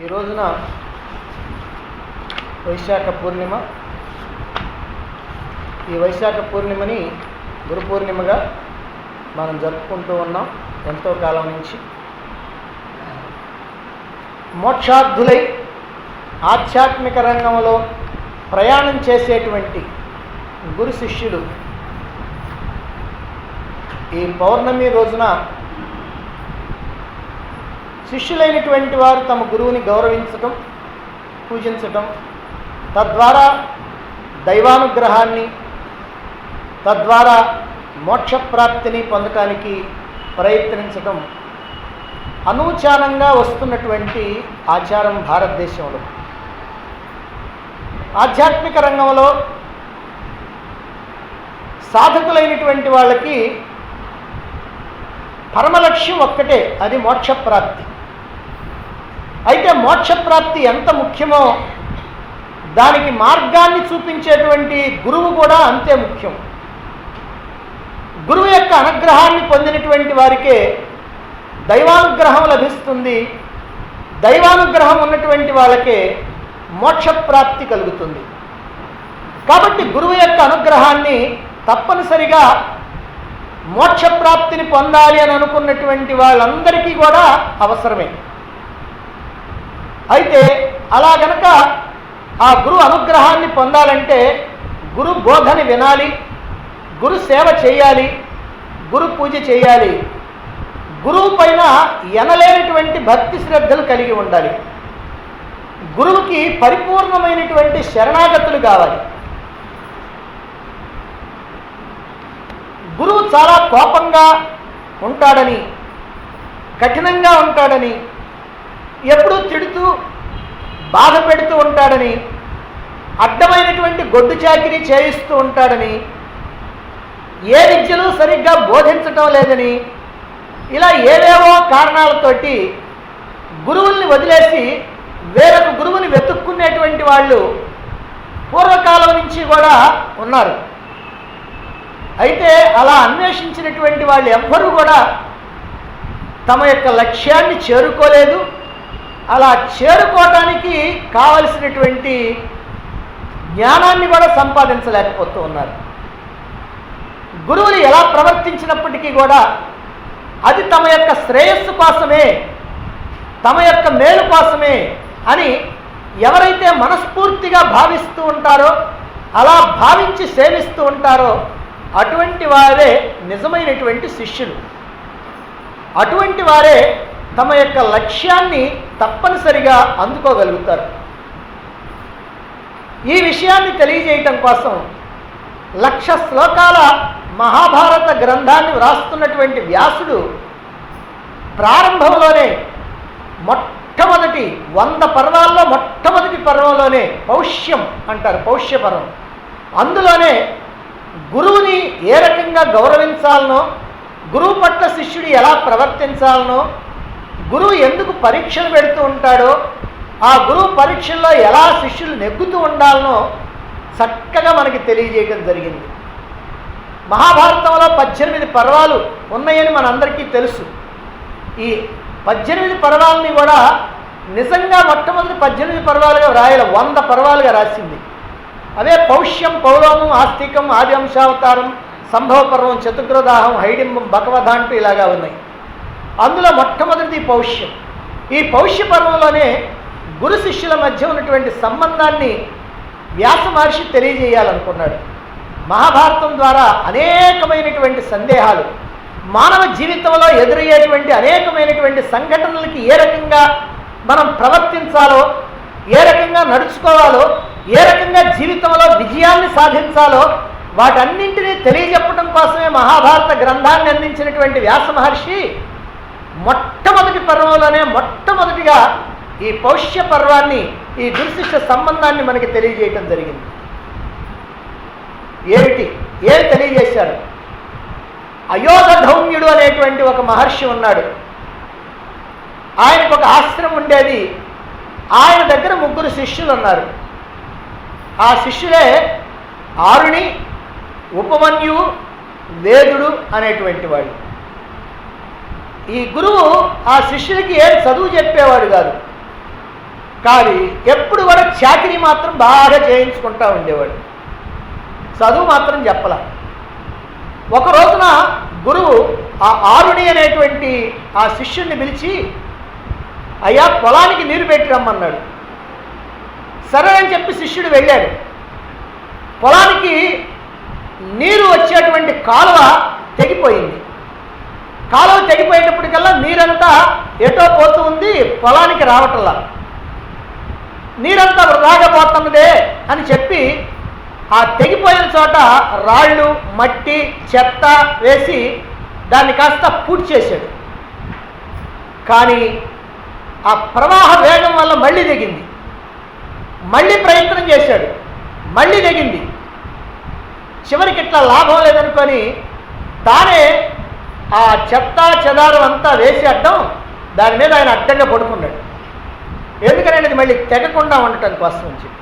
ఈ రోజున వైశాఖ పూర్ణిమ. ఈ వైశాఖ పూర్ణిమని గురు పూర్ణిమగా మనం జరుపుకుంటూ ఉన్నాం ఎంతో కాలం నుంచి. మోక్షార్థులై ఆధ్యాత్మిక రంగంలో ప్రయాణం చేసేటువంటి గురు శిష్యులు ఈ పౌర్ణమి రోజున శిష్యులైనటువంటి వారు తమ గురువుని గౌరవించటం, పూజించటం, తద్వారా దైవానుగ్రహాన్ని, తద్వారా మోక్షప్రాప్తిని పొందటానికి ప్రయత్నించటం అనూచానంగా వస్తున్నటువంటి ఆచారం భారతదేశంలో. ఆధ్యాత్మిక రంగంలో సాధకులైనటువంటి వాళ్ళకి పరమలక్ష్యం ఒక్కటే, అది మోక్షప్రాప్తి. అయితే మోక్షప్రాప్తి ఎంత ముఖ్యమో దానికి మార్గాన్ని చూపించేటువంటి గురువు కూడా అంతే ముఖ్యం. గురువు యొక్క అనుగ్రహాన్ని పొందినటువంటి వారికే దైవానుగ్రహం లభిస్తుంది. దైవానుగ్రహం ఉన్నటువంటి వాళ్ళకే మోక్షప్రాప్తి కలుగుతుంది. కాబట్టి గురువు యొక్క అనుగ్రహాన్ని తప్పనిసరిగా మోక్షప్రాప్తిని పొందాలి అని అనుకున్నటువంటి వాళ్ళందరికీ కూడా అవసరమే. అయితే అలా గనక ఆ గురు అనుగ్రహాన్ని పొందాలంటే గురు బోధని వినాలి, గురు సేవ చేయాలి, గురు పూజ చేయాలి, గురువు పైన ఎనలేనటువంటి భక్తి శ్రద్ధలు కలిగి ఉండాలి, గురువుకి పరిపూర్ణమైనటువంటి శరణాగతులు కావాలి. గురువు చాలా కోపంగా ఉంటాడని, కఠినంగా ఉంటాడని, ఎప్పుడూ తిడుతూ బాధ పెడుతూ ఉంటాడని, అడ్డమైనటువంటి గొడ్డు చాకిరీ చేయిస్తూ ఉంటాడని, ఏ విద్యలు సరిగ్గా బోధించటం లేదని, ఇలా ఏవేవో కారణాలతోటి గురువుల్ని వదిలేసి వేరొక గురువుని వెతుక్కునేటువంటి వాళ్ళు పూర్వకాలం నుంచి కూడా ఉన్నారు. అయితే అలా అన్వేషించినటువంటి వాళ్ళు ఎవ్వరూ కూడా తమ యొక్క లక్ష్యాన్ని చేరుకోలేదు. అలా చేరుకోవటానికి కావలసినటువంటి జ్ఞానాన్ని కూడా సంపాదించలేకపోతూ ఉన్నారు. గురువులు ఎలా ప్రవర్తించినప్పటికీ కూడా అది తమ యొక్క శ్రేయస్సు కోసమే, తమ యొక్క మేలు కోసమే అని ఎవరైతే మనస్ఫూర్తిగా భావిస్తూ ఉంటారో, అలా భావించి సేవిస్తూ ఉంటారో అటువంటి వారే నిజమైనటువంటి శిష్యులు. అటువంటి వారే తమ యొక్క లక్ష్యాన్ని తప్పనిసరిగా అందుకోగలుగుతారు. ఈ విషయాన్ని తెలియజేయటం కోసం 1,00,000 శ్లోకాల మహాభారత గ్రంథాన్ని వ్రాస్తున్నటువంటి వ్యాసుడు ప్రారంభంలోనే మొట్టమొదటి 100 పర్వాల్లో మొట్టమొదటి పర్వంలోనే పౌష్యం అంటారు, పౌష్య పర్వం, అందులోనే గురువుని ఏ రకంగా గౌరవించాలనో, గురువు పట్ల శిష్యుడు ఎలా ప్రవర్తించాలనో, గురువు ఎందుకు పరీక్షలు పెడుతూ ఉంటాడో, ఆ గురువు పరీక్షల్లో ఎలా శిష్యులు నెగ్గుతూ ఉండాలనో చక్కగా మనకి తెలియజేయడం జరిగింది. మహాభారతంలో 18 పర్వాలు ఉన్నాయని మనందరికీ తెలుసు. ఈ 18 పర్వాలని కూడా నిజంగా మొట్టమొదటి 18 పర్వాలుగా వ్రాయాలి, 100 పర్వాలుగా రాసింది. అవే పౌష్యం, పౌలోమం, ఆస్తికం, ఆది అంశావతారం, సంభవ పర్వం, చతుగ్రదాహం, హైడింబం, భగవధ అంటూ ఇలాగా ఉన్నాయి. అందులో మొట్టమొదటిది పౌష్యం. ఈ పౌష్య పర్వంలోనే గురు శిష్యుల మధ్య ఉన్నటువంటి సంబంధాన్ని వ్యాస మహర్షి తెలియజేయాలనుకున్నాడు. మహాభారతం ద్వారా అనేకమైనటువంటి సందేహాలు, మానవ జీవితంలో ఎదురయ్యేటువంటి అనేకమైనటువంటి సంఘటనలకి ఏ రకంగా మనం ప్రవర్తించాలో, ఏ రకంగా నడుచుకోవాలో, ఏ రకంగా జీవితంలో విజయాన్ని సాధించాలో వాటన్నింటినీ తెలియజెప్పడం కోసమే మహాభారత గ్రంథాన్ని అందించినటువంటి వ్యాస మహర్షి మొట్టమొదటి పర్వంలోనే మొట్టమొదటిగా ఈ పౌష్య పర్వాన్ని, ఈ గురుశిష్య సంబంధాన్ని మనకి తెలియజేయటం జరిగింది. ఏమి తెలియజేశారు? అయోధధౌమ్యుడు అనేటువంటి ఒక మహర్షి ఉన్నాడు. ఆయనకు ఒక ఆశ్రమం ఉండేది. ఆయన దగ్గర 3 శిష్యులు ఉన్నారు. ఆ శిష్యులే ఆరుణి, ఉపమన్యువు, వేదుడు అనేటువంటి వాళ్ళు. ఈ గురువు ఆ శిష్యులకి ఏం చదువు చెప్పేవాడు కాదు. కానీ ఎప్పుడు కూడా చాకరీ మాత్రం బాగా చేయించుకుంటూ ఉండేవాడు, చదువు మాత్రం చెప్పలా. ఒక రోజున గురువు ఆ ఆరుణి అనేటువంటి ఆ శిష్యుడిని పిలిచి, అయ్యా పొలానికి నీరు పెట్టి రమ్మన్నాడు. సరే అని చెప్పి శిష్యుడు వెళ్ళాడు. పొలానికి నీరు వచ్చేటువంటి కాలువ తెగిపోయింది. కాలువ తెగిపోయేటప్పటికల్లా నీరంతా ఎటో పోతూ ఉంది, పొలానికి రావటంలా. నీరంతా వృధాగా పోతున్నదే అని చెప్పి ఆ తెగిపోయిన చోట రాళ్ళు, మట్టి, చెత్త వేసి దాన్ని కాస్త పూర్తి చేశాడు. కానీ ఆ ప్రవాహ వేగం వల్ల మళ్ళీ దిగింది. మళ్ళీ ప్రయత్నం చేశాడు, మళ్ళీ దిగింది. చివరికి ఇట్లా లాభం లేదనుకొని తానే ఆ చెత్త చెదారం అంతా వేసి అడ్డం దాని మీద ఆయన అడ్డంగా పడుకున్నాడు. ఎందుకని అది మళ్ళీ తెగకుండా ఉండటం కోసం అని చెప్పి.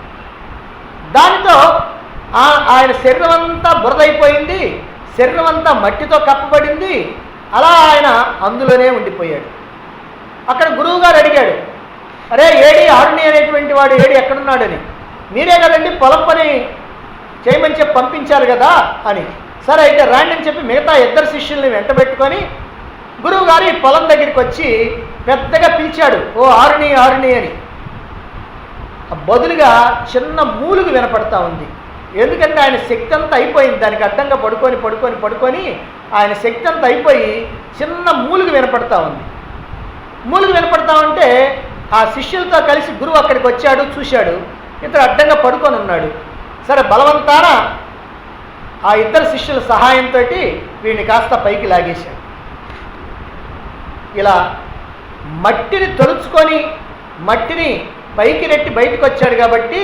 దానితో ఆయన శరీరం అంతా బురదైపోయింది, శరీరం అంతా మట్టితో కప్పబడింది. అలా ఆయన అందులోనే ఉండిపోయాడు. అక్కడ గురువుగారు అడిగాడు, అరే ఏడి ఆరుణి అనేటువంటి వాడు ఏడి ఎక్కడున్నాడని. మీరే కదండి పొలం పని చేయమని చెప్పి పంపించారు కదా అని. సరే అయితే రాండి అని చెప్పి మిగతా ఇద్దరు శిష్యుల్ని వెంట పెట్టుకొని గురువుగారు ఈ పొలం దగ్గరికి వచ్చి పెద్దగా పిలిచాడు, ఓ ఆరుణి ఆరుణి అని. బదులుగా చిన్న మూలుగు వినపడతా ఉంది. ఎందుకంటే ఆయన శక్తి అంతా అయిపోయింది, దానికి అడ్డంగా పడుకొని పడుకొని పడుకొని ఆయన శక్తి అంతా అయిపోయి చిన్న మూలుగు వినపడతా ఉంది. మూలుగు వినపడతా ఉంటే ఆ శిష్యులతో కలిసి గురువు అక్కడికి వచ్చాడు, చూశాడు. ఇతడు అడ్డంగా పడుకొని ఉన్నాడు. సరే బలవంతాన ఆ ఇద్దరు శిష్యుల సహాయంతో వీడిని కాస్త పైకి లాగేశాడు. ఇలా మట్టిని తొలుచుకొని మట్టిని పైకి నెట్టి బయటకు వచ్చాడు కాబట్టి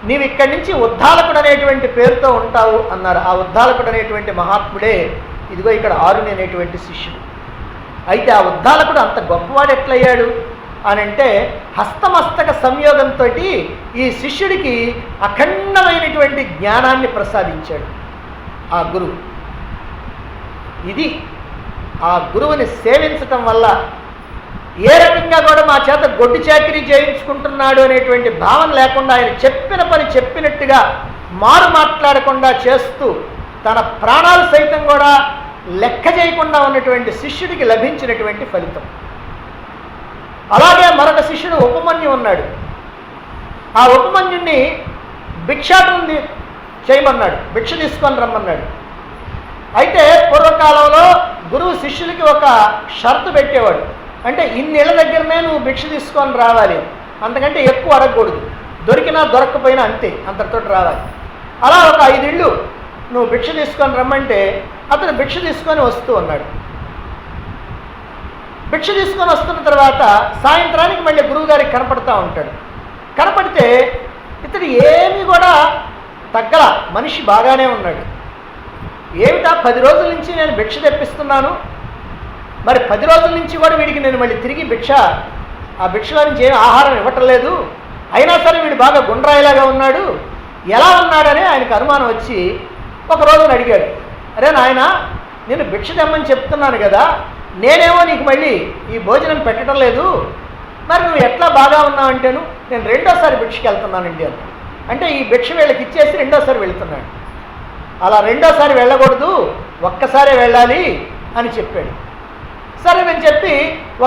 నీవు ఇక్కడి నుంచి ఉద్దాలకుడు అనేటువంటి పేరుతో ఉంటావు అన్నారు. ఆ ఉద్దాలకుడు అనేటువంటి మహాత్ముడే ఇదిగో ఇక్కడ ఆరుని అనేటువంటి శిష్యుడు. అయితే ఆ ఉద్దాలకుడు అంత గొప్పవాడు ఎట్లయ్యాడు అని అంటే హస్తమస్తక సంయోగంతో ఈ శిష్యుడికి అఖండమైనటువంటి జ్ఞానాన్ని ప్రసాదించాడు ఆ గురువు. ఇది ఆ గురువుని సేవించటం వల్ల ఏ రకంగా కూడా మా చేత గొడ్డు చాకిరీ చేయించుకుంటున్నాడు అనేటువంటి భావన లేకుండా ఆయన చెప్పిన పని చెప్పినట్టుగా మారు మాట్లాడకుండా చేస్తూ తన ప్రాణాలు సైతం కూడా లెక్క చేయకుండా ఉన్నటువంటి శిష్యుడికి లభించినటువంటి ఫలితం. అలాగే మరొక శిష్యుడు ఉపమన్యు ఉన్నాడు. ఆ ఉపమన్యుణ్ణి భిక్షాటం చేయమన్నాడు, భిక్ష తీసుకొని రమ్మన్నాడు. అయితే పూర్వకాలంలో గురువు శిష్యులకి ఒక షరతు పెట్టేవాడు, అంటే ఇన్నేళ్ల దగ్గరనే నువ్వు భిక్ష తీసుకొని రావాలి, అంతకంటే ఎక్కువ అడగకూడదు, దొరికినా దొరక్కపోయినా అంతే, అంతటితో రావాలి. అలా ఒక 5 ఇళ్ళు నువ్వు భిక్ష తీసుకొని రమ్మంటే అతను భిక్ష తీసుకొని వస్తూ ఉన్నాడు. భిక్ష తీసుకొని వస్తున్న తర్వాత సాయంత్రానికి మళ్ళీ గురువుగారికి కనపడుతూ ఉంటాడు. కనపడితే ఇతడు ఏమీ కూడా తగ్గల, మనిషి బాగానే ఉన్నాడు. ఏమిటా 10 రోజుల నుంచి నేను భిక్ష తెప్పిస్తున్నాను, మరి 10 రోజుల నుంచి కూడా వీడికి నేను మళ్ళీ తిరిగి ఆ భిక్షలో నుంచి ఏం ఆహారం ఇవ్వటం లేదు, అయినా సరే వీడు బాగా గుండ్రాయిలాగా ఉన్నాడు, ఎలా ఉన్నాడని ఆయనకు అనుమానం వచ్చి ఒక రోజున అడిగాడు, అరే నాయన నేను భిక్ష తెమ్మని చెప్తున్నాను కదా, నేనేమో నీకు మళ్ళీ ఈ భోజనం పెట్టడం లేదు, మరి నువ్వు ఎట్లా బాగా ఉన్నావంటేను నేను 2వ భిక్షకి వెళ్తున్నానండి అని. అంటే ఈ భిక్ష వీళ్ళకి ఇచ్చేసి 2వసారి వెళుతున్నాడు. అలా 2వసారి వెళ్ళకూడదు, ఒక్కసారే వెళ్ళాలి అని చెప్పాడు. సరే నేను చెప్పి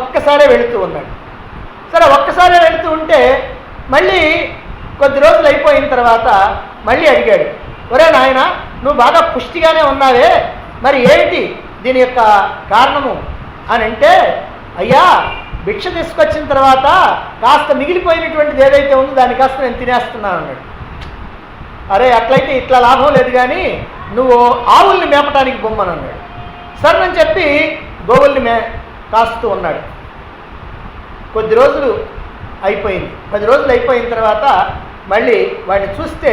ఒక్కసారే వెళుతూ ఉన్నాడు. సరే ఒక్కసారే వెళుతూ ఉంటే మళ్ళీ కొద్ది రోజులు అయిపోయిన తర్వాత మళ్ళీ అడిగాడు, ఒరే నాయన నువ్వు బాగా పుష్టిగానే ఉన్నావే, మరి ఏమిటి దీని యొక్క కారణము అని అంటే, అయ్యా భిక్ష తీసుకొచ్చిన తర్వాత కాస్త మిగిలిపోయినటువంటిది ఏదైతే ఉందో దాన్ని కాస్త నేను తినేస్తున్నాను అన్నాడు. అరే అట్లయితే ఇట్లా లాభం లేదు కానీ నువ్వు ఆవుల్ని మేపటానికి బొమ్మను అన్నాడు. సరేనని చెప్పి గోవుల్ని కాస్తూ ఉన్నాడు. కొద్ది రోజులు అయిపోయింది. 10 రోజులు అయిపోయిన తర్వాత మళ్ళీ వాడిని చూస్తే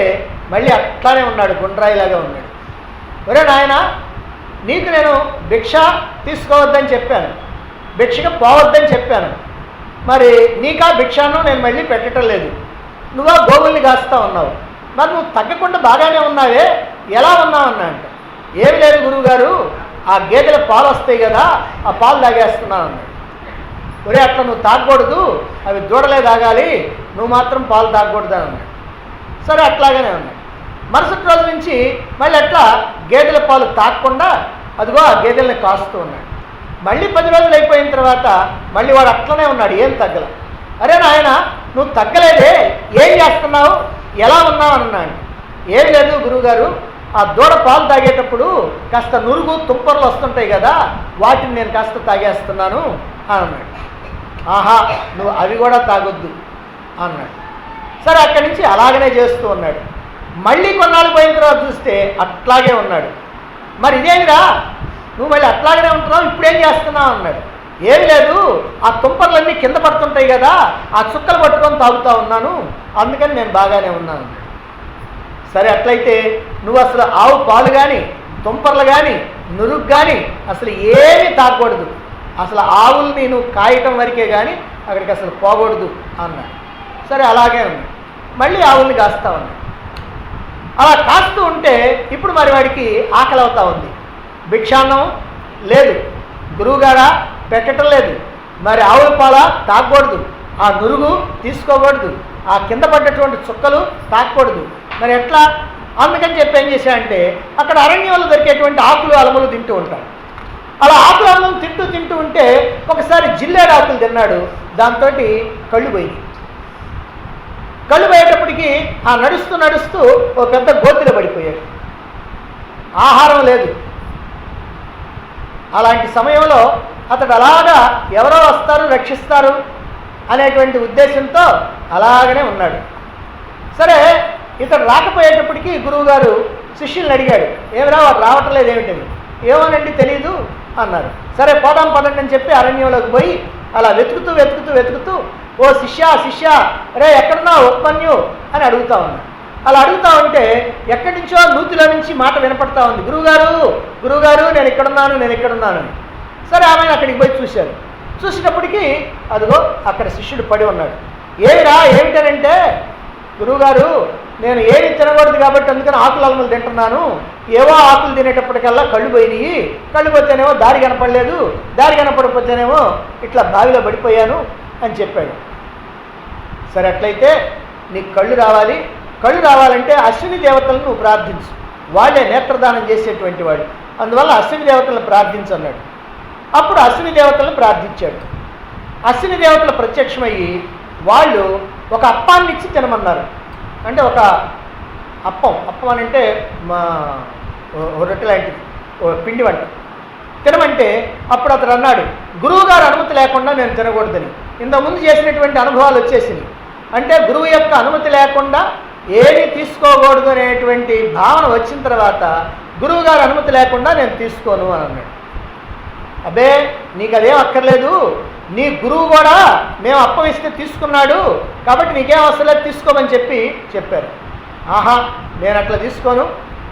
మళ్ళీ అట్లానే ఉన్నాడు, గుండ్రాయిలాగా ఉన్నాడు. ఒరే నాయన నీకు నేను భిక్ష తీసుకోవద్దని చెప్పాను, భిక్షగా పోవద్దని చెప్పాను, మరి నీకా భిక్షను నేను మళ్ళీ పెట్టడం లేదు, నువ్వా గోవుల్ని కాస్తా ఉన్నావు, మరి నువ్వు తగ్గకుండా బాగానే ఉన్నావే, ఎలా ఉన్నావు అన్నా అంటే, ఏమి లేదు గురువుగారు, ఆ గేదెల పాలు వస్తాయి కదా ఆ పాలు తాగేస్తున్నాను అన్నాడు. ఒరే అట్లా నువ్వు తాగకూడదు, అవి దూడలే తాగాలి, నువ్వు మాత్రం పాలు తాగకూడదని అన్నాడు. సరే అట్లాగనే ఉన్నాడు. మరుసటి రోజు నుంచి మళ్ళీ అట్లా గేదెల పాలు తాగకుండా అదిగో ఆ గేదెల్ని కాస్తూ ఉన్నాడు. మళ్ళీ 10 రోజులు అయిపోయిన తర్వాత మళ్ళీ వాడు అట్లనే ఉన్నాడు, ఏం తగ్గల. అరే నాయన నువ్వు తగ్గలేదే, ఏం చేస్తున్నావు, ఎలా ఉన్నావు అని అన్నాడు. ఏం లేదు గురువుగారు, ఆ దూడ పాలు తాగేటప్పుడు కాస్త నురుగు తుంపర్లు వస్తుంటాయి కదా, వాటిని నేను కాస్త తాగేస్తున్నాను అని అన్నాడు. ఆహా, నువ్వు అవి కూడా తాగొద్దు అన్నాడు. సరే అక్కడి నుంచి అలాగనే చేస్తూ ఉన్నాడు. మళ్ళీ కొన్నాళ్ళు పోయిన తర్వాత చూస్తే అట్లాగే ఉన్నాడు. మరి ఇదేమిరా, నువ్వు మళ్ళీ అట్లాగనే ఉంటున్నావు, ఇప్పుడేం చేస్తున్నావు అన్నాడు. ఏమి లేదు, ఆ తుంపర్లన్నీ కింద పడుతుంటాయి కదా, ఆ చుక్కలు పట్టుకొని తాగుతూ ఉన్నాను, అందుకని నేను బాగానే ఉన్నాను. సరే అట్లయితే నువ్వు అసలు ఆవు పాలు కానీ తుంపర్లు కానీ నురుగు కానీ అసలు ఏమీ తాగకూడదు, అసలు ఆవుల్ని నువ్వు కాయటం వరకే కానీ అక్కడికి అసలు పోకూడదు అన్నాడు. సరే అలాగే ఉంది. మళ్ళీ ఆవుల్ని కాస్తా ఉన్నాడు. అలా కాస్తూ ఉంటే ఇప్పుడు మరి వాడికి ఆకలి అవుతా ఉంది. భిక్షాన్నం లేదు, గురువుగారా పెట్టడం లేదు, మరి ఆవుల పాల తాగకూడదు, ఆ నురుగు తీసుకోకూడదు, ఆ కింద పడ్డటువంటి చుక్కలు తాగకూడదు, మరి ఎట్లా? అందుకని చెప్పి ఏం చేశాడంటే అక్కడ అరణ్యంలో దొరికేటువంటి ఆకులు అలములు తింటూ ఉంటాడు. అలా ఆకులు అలములు తింటూ ఉంటే ఒకసారి జిల్లేడు ఆకులు తిన్నాడు. దాంతో కళ్ళు పోయింది. కళ్ళు పోయేటప్పటికి ఆ నడుస్తూ ఓ పెద్ద గోతిలో పడిపోయాడు. ఆహారం లేదు. అలాంటి సమయంలో అతడు అలాగా ఎవరో వస్తారు రక్షిస్తారు అనేటువంటి ఉద్దేశంతో అలాగనే ఉన్నాడు. సరే ఇతడు రాకపోయేటప్పటికి గురువుగారు శిష్యుల్ని అడిగాడు, ఏమిరా వాడు రావటం లేదు ఏమిటని. ఏమోనండి తెలీదు అన్నారు. సరే పోదాం పదండి అని చెప్పి అరణ్యంలోకి పోయి అలా వెతుకుతూ ఓ శిష్య రే ఎక్కడున్నావు ఉపన్యు అని అడుగుతా ఉన్నాడు. అలా అడుగుతా ఉంటే ఎక్కడి నుంచో నూతిలో నుంచి మాట వినపడతా ఉంది, గురువుగారు నేను ఇక్కడున్నాను. సరే ఆమె అక్కడికి పోయి చూశారు. చూసేటప్పటికి అదిగో అక్కడ శిష్యుడు పడి ఉన్నాడు. ఏమిరా ఏమిటనంటే, గురువుగారు నేను ఏమి తినకూడదు కాబట్టి అందుకని ఆకులు అలములు తింటున్నాను, ఏవో ఆకులు తినేటప్పటికల్లా కళ్ళు పోయినాయి, కళ్ళు పోతేనేమో దారి కనపడలేదు, దారి కనపడకపోతేనేమో ఇట్లా బావిలో పడిపోయాను అని చెప్పాడు. సరే అట్లయితే నీకు కళ్ళు రావాలంటే అశ్విని దేవతలను నువ్వు ప్రార్థించు, వాళ్ళే నేత్రదానం చేసేటువంటి వాడు, అందువల్ల అశ్విని దేవతలను ప్రార్థించు అన్నాడు. అప్పుడు అశ్విని దేవతలను ప్రార్థించాడు. అశ్విని దేవతలు ప్రత్యక్షమయ్యి వాళ్ళు ఒక అప్పాన్ని ఇచ్చి తినమన్నారు. అంటే ఒక అప్పం అని అంటే మా రొట్టె లాంటిది, పిండి వంట తినమంటే అప్పుడు అతడు అన్నాడు, గురువుగారు అనుమతి లేకుండా నేను తినకూడదని. ఇంతకుముందు చేసినటువంటి అనుభవాలు వచ్చేసింది. అంటే గురువు యొక్క అనుమతి లేకుండా ఏది తీసుకోకూడదు అనేటువంటి భావన వచ్చిన తర్వాత గురువుగారు అనుమతి లేకుండా నేను తీసుకోను అని అన్నాడు. అబ్బే నీకు అదేం అక్కర్లేదు, నీ గురువు కూడా మేము అప్పం ఇస్తే తీసుకున్నాడు కాబట్టి నీకేం అవసరం లేదు తీసుకోమని చెప్పారు. ఆహా నేను అట్లా తీసుకోను,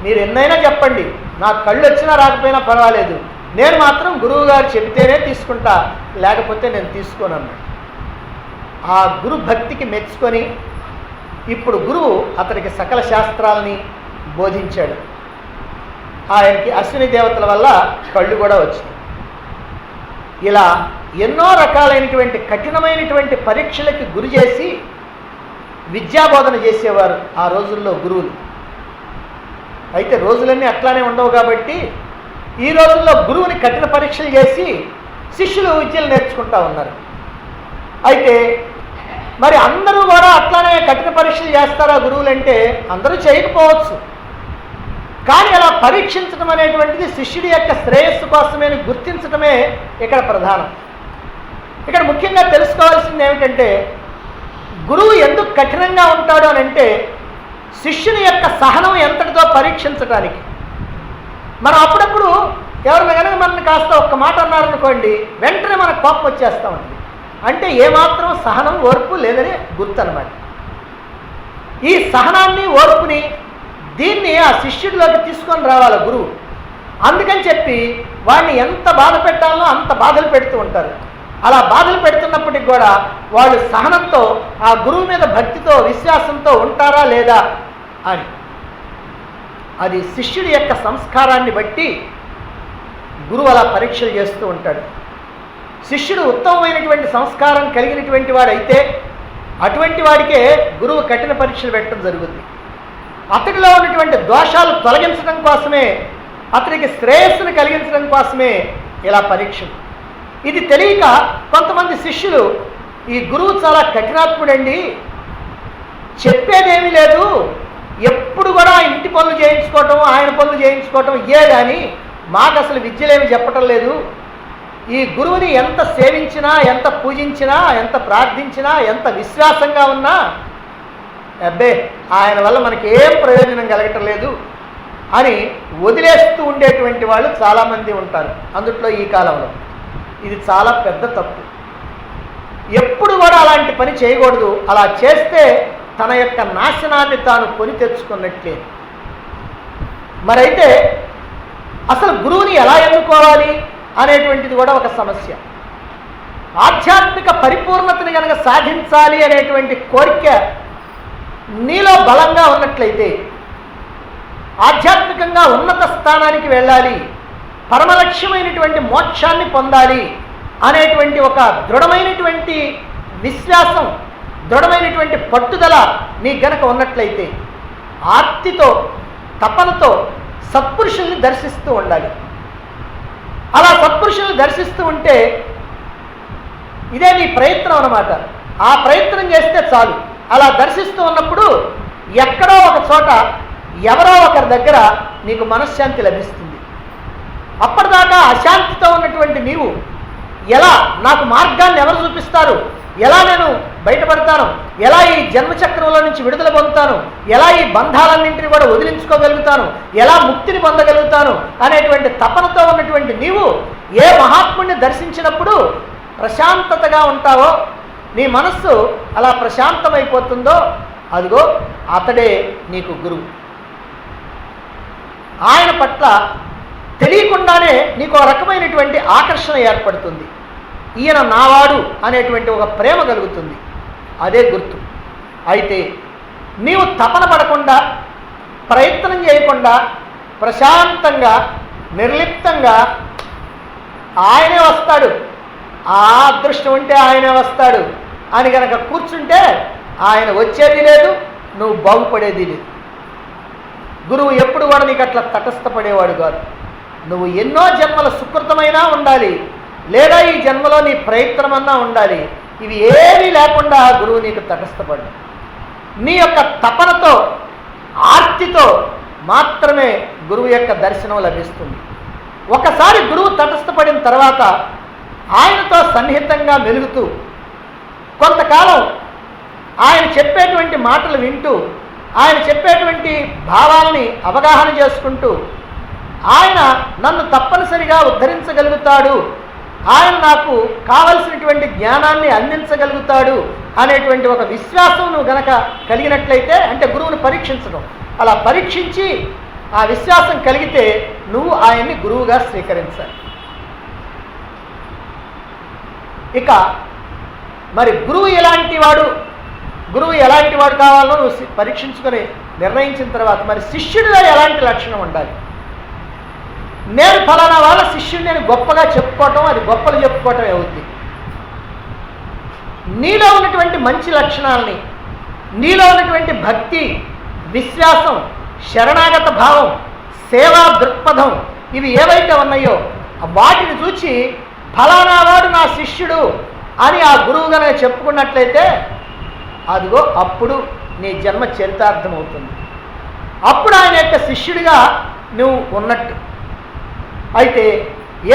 మీరు ఎన్నైనా చెప్పండి, నాకు కళ్ళు వచ్చినా రాకపోయినా పర్వాలేదు, నేను మాత్రం గురువు గారు చెబితేనే తీసుకుంటా, లేకపోతే నేను తీసుకోను అన్నాడు. ఆ గురు భక్తికి మెచ్చుకొని ఇప్పుడు గురువు అతడికి సకల శాస్త్రాలని బోధించాడు. ఆయనకి అశ్విని దేవతల వల్ల కళ్ళు కూడా వచ్చింది. ఇలా ఎన్నో రకాలైనటువంటి కఠినమైనటువంటి పరీక్షలకి గురి చేసి విద్యాబోధన చేసేవారు ఆ రోజుల్లో గురువులు. అయితే రోజులన్నీ అట్లానే ఉండవు కాబట్టి ఈ రోజుల్లో గురువుని కఠిన పరీక్షలు చేసి శిష్యులు విద్యలు నేర్చుకుంటా ఉన్నారు. అయితే మరి అందరూ కూడా అట్లానే కఠిన పరీక్షలు చేస్తారా గురువులంటే అందరూ చేయకపోవచ్చు. కానీ అలా పరీక్షించడం అనేటువంటిది శిష్యుడి యొక్క శ్రేయస్సు కోసమే గుర్తించడమే ఇక్కడ ప్రధానం. ఇక్కడ ముఖ్యంగా తెలుసుకోవాల్సింది ఏమిటంటే గురువు ఎందుకు కఠినంగా ఉంటాడు అని అంటే శిష్యుని యొక్క సహనం ఎంతటితో పరీక్షించడానికి. మనం అప్పుడప్పుడు ఎవరిని కనుక మనల్ని కాస్త ఒక్క మాట అన్నారనుకోండి వెంటనే మనకు కోపం వచ్చేస్తూ ఉంటుంది. అంటే ఏమాత్రం సహనం ఓర్పు లేదని గుర్తు అన్నమాట. ఈ సహనాన్ని ఓర్పుని దీన్ని ఆ శిష్యుడిలోకి తీసుకొని రావాలి గురువు. అందుకని చెప్పి వాడిని ఎంత బాధ పెట్టాలో అంత బాధలు పెడుతూ ఉంటారు. అలా బాధలు పెడుతున్నప్పటికి కూడా వాళ్ళు సహనంతో ఆ గురువు మీద భక్తితో విశ్వాసంతో ఉంటారా లేదా అని అది శిష్యుడి యొక్క సంస్కారాన్ని బట్టి గురువు అలా పరీక్షలు చేస్తూ ఉంటాడు. శిష్యుడు ఉత్తమమైనటువంటి సంస్కారం కలిగినటువంటి వాడైతే అటువంటి వాడికే గురువు కఠిన పరీక్షలు పెట్టడం జరుగుతుంది. అతడిలో ఉన్నటువంటి దోషాలు తొలగించడం కోసమే, అతనికి శ్రేయస్సును కలిగించడం కోసమే ఇలా పరీక్షలు. ఇది తెలియక కొంతమంది శిష్యులు ఈ గురువు చాలా కఠినాత్ముడండి, చెప్పేదేమీ లేదు, ఎప్పుడు కూడా ఇంటి పనులు చేయించుకోవటం ఆయన పనులు చేయించుకోవటం ఇయే కానీ మాకు అసలు విద్యలేమి చెప్పటం లేదు, ఈ గురువుని ఎంత సేవించినా ఎంత పూజించినా ఎంత ప్రార్థించినా ఎంత విశ్వాసంగా ఉన్నా అబ్బే ఆయన వల్ల మనకి ఏం ప్రయోజనం కలగటం లేదు అని వదిలేస్తూ ఉండేటువంటి వాళ్ళు చాలామంది ఉంటారు అందుట్లో ఈ కాలంలో. ఇది చాలా పెద్ద తప్పు. ఎప్పుడు కూడా అలాంటి పని చేయకూడదు. అలా చేస్తే తన యొక్క నాశనాన్ని తాను కొని తెచ్చుకున్నట్లే. మరైతే అసలు గురువుని ఎలా ఎన్నుకోవాలి అనేటువంటిది కూడా ఒక సమస్య. ఆధ్యాత్మిక పరిపూర్ణతని కనుక సాధించాలి అనేటువంటి కోరిక నీలో బలంగా ఉన్నట్లయితే, ఆధ్యాత్మికంగా ఉన్నత స్థానానికి వెళ్ళాలి, పరమలక్ష్యమైనటువంటి మోక్షాన్ని పొందాలి అనేటువంటి ఒక దృఢమైనటువంటి విశ్వాసం, దృఢమైనటువంటి పట్టుదల నీకు గనక ఉన్నట్లయితే ఆర్తితో తపనతో సత్పురుషుల్ని దర్శిస్తూ ఉండాలి. అలా సత్పురుషుల్ని దర్శిస్తూ ఉంటే ఇదే నీ ప్రయత్నం అన్నమాట. ఆ ప్రయత్నం చేస్తే చాలు. అలా దర్శిస్తూ ఉన్నప్పుడు ఎక్కడో ఒక చోట ఎవరో ఒకరి దగ్గర నీకు మనశ్శాంతి లభిస్తుంది. అప్పటిదాకా అశాంతితో ఉన్నటువంటి నీవు ఎలా నాకు మార్గాన్ని ఎవరు చూపిస్తారు, ఎలా నేను బయటపడతాను, ఎలా ఈ జన్మచక్రంలో నుంచి విడుదల పొందుతాను, ఎలా ఈ బంధాలన్నింటినీ కూడా వదిలించుకోగలుగుతాను, ఎలా ముక్తిని పొందగలుగుతాను అనేటువంటి తపనతో ఉన్నటువంటి నీవు ఏ మహాత్ముడిని దర్శించినప్పుడు ప్రశాంతతగా ఉంటావో, నీ మనస్సు అలా ప్రశాంతమైపోతుందో అదిగో అతడే నీకు గురువు. ఆయన పట్ల తెలియకుండానే నీకు ఒక రకమైనటువంటి ఆకర్షణ ఏర్పడుతుంది. ఈయన నావాడు అనేటువంటి ఒక ప్రేమ కలుగుతుంది. అదే గుర్తు. అయితే నీవు తపన పడకుండా, ప్రయత్నం చేయకుండా, ప్రశాంతంగా నిర్లిప్తంగా ఆయనే వస్తాడు, ఆ అదృష్టం ఉంటే ఆయనే వస్తాడు అని కనుక కూర్చుంటే ఆయన వచ్చేది లేదు, నువ్వు బాగుపడేది లేదు. గురువు ఎప్పుడు కూడా నీకు అట్లా తటస్థపడేవాడు కాదు. నువ్వు ఎన్నో జన్మల సుకృతమైనా ఉండాలి, లేదా ఈ జన్మలో నీ ప్రయత్నమన్నా ఉండాలి. ఇవి ఏమీ లేకుండా గురువు నీకు తటస్థపడు. నీ యొక్క తపనతో ఆర్తితో మాత్రమే గురువు యొక్క దర్శనం లభిస్తుంది. ఒకసారి గురువు తటస్థపడిన తర్వాత ఆయనతో సన్నిహితంగా మెలుగుతూ కొంతకాలం ఆయన చెప్పేటువంటి మాటలు వింటూ, ఆయన చెప్పేటువంటి భావాలని అవగాహన చేసుకుంటూ, ఆయన నన్ను తప్పనిసరిగా ఉద్ధరించగలుగుతాడు, ఆయన నాకు కావలసినటువంటి జ్ఞానాన్ని అందించగలుగుతాడు అనేటువంటి ఒక విశ్వాసం నువ్వు గనక కలిగినట్లయితే, అంటే గురువుని పరీక్షించడం, అలా పరీక్షించి ఆ విశ్వాసం కలిగితే నువ్వు ఆయన్ని గురువుగా స్వీకరించాలి. ఇక మరి గురువు ఎలాంటి వాడు కావాలో నువ్వు పరీక్షించుకొని నిర్ణయించిన తర్వాత మరి శిష్యుడిలో ఎలాంటి లక్షణం ఉండాలి? నేను ఫలానా వాళ్ళ శిష్యుడిని నేను గొప్పగా చెప్పుకోవటం, అది గొప్పలు చెప్పుకోవటం అవుద్ది. నీలో ఉన్నటువంటి మంచి లక్షణాలని, నీలో ఉన్నటువంటి భక్తి, విశ్వాసం, శరణాగత భావం, సేవా దృక్పథం, ఇవి ఏవైతే ఉన్నాయో వాటిని చూచి ఫలానా వాడు నా శిష్యుడు అని ఆ గురువు కనుక చెప్పుకున్నట్లయితే అదిగో అప్పుడు నీ జన్మ చరితార్థం అవుతుంది. అప్పుడు ఆయన యొక్క శిష్యుడిగా నువ్వు ఉన్నట్టు. అయితే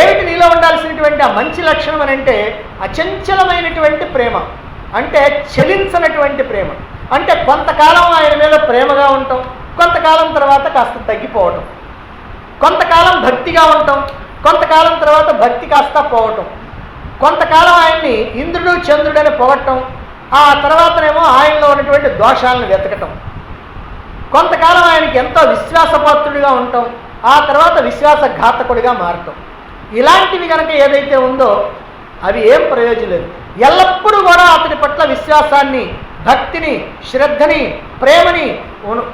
ఏమిటి నీలో ఉండాల్సినటువంటి ఆ మంచి లక్షణం అని అంటే అచంచలమైనటువంటి ప్రేమ, అంటే చలించనటువంటి ప్రేమ. అంటే కొంతకాలం ఆయన మీద ప్రేమగా ఉండటం, కొంతకాలం తర్వాత కాస్త తగ్గిపోవటం, కొంతకాలం భక్తిగా ఉండటం, కొంతకాలం తర్వాత భక్తి కాస్త పోవటం, కొంతకాలం ఆయన్ని ఇంద్రుడు చంద్రుడు అని పొగట్టం, ఆ తర్వాతనేమో ఆయనలో ఉన్నటువంటి దోషాలను వెతకటం, కొంతకాలం ఆయనకి ఎంతో విశ్వాసపాత్రుడిగా ఉండటం, ఆ తర్వాత విశ్వాసఘాతకుడిగా మారటం. ఇలాంటివి కనుక ఏదైతే ఉందో అవి ఏం ప్రయోజనం లేదు. ఎల్లప్పుడూ కూడా అతని పట్ల విశ్వాసాన్ని, భక్తిని, శ్రద్ధని, ప్రేమని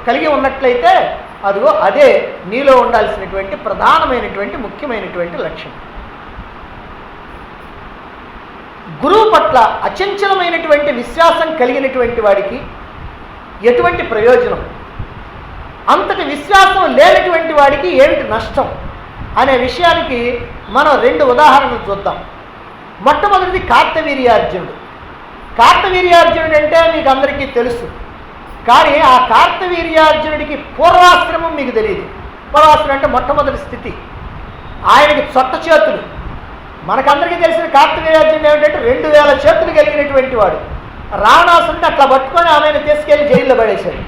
కలిగి ఉన్నట్లయితే అదిగో అదే నీలో ఉండాల్సినటువంటి ప్రధానమైనటువంటి ముఖ్యమైనటువంటి లక్ష్యం. గురువు పట్ల అచంచలమైనటువంటి విశ్వాసం కలిగినటువంటి వాడికి ఎటువంటి ప్రయోజనం, అంతటి విశ్వాసం లేనటువంటి వాడికి ఏమిటి నష్టం అనే విషయానికి మనం 2 ఉదాహరణలు చూద్దాం. మొట్టమొదటిది కార్తవీర్యార్జునుడు. కార్తవీర్యార్జునుడు అంటే మీకు అందరికీ తెలుసు, కానీ ఆ కార్తవీర్యార్జునుడికి పూర్వాశ్రమం మీకు తెలియదు. పూర్వాశ్రమం అంటే మొట్టమొదటి స్థితి. ఆయనకి చొట్ట చేతులు. మనకందరికీ తెలిసిన కార్తవీర్యార్జునుడు ఏమిటంటే 2000 చేతులు కలిగినటువంటి వాడు. రావణాసురుడిని అట్లా పట్టుకొని ఆమెను తీసుకెళ్లి జైల్లో పడేశాడు,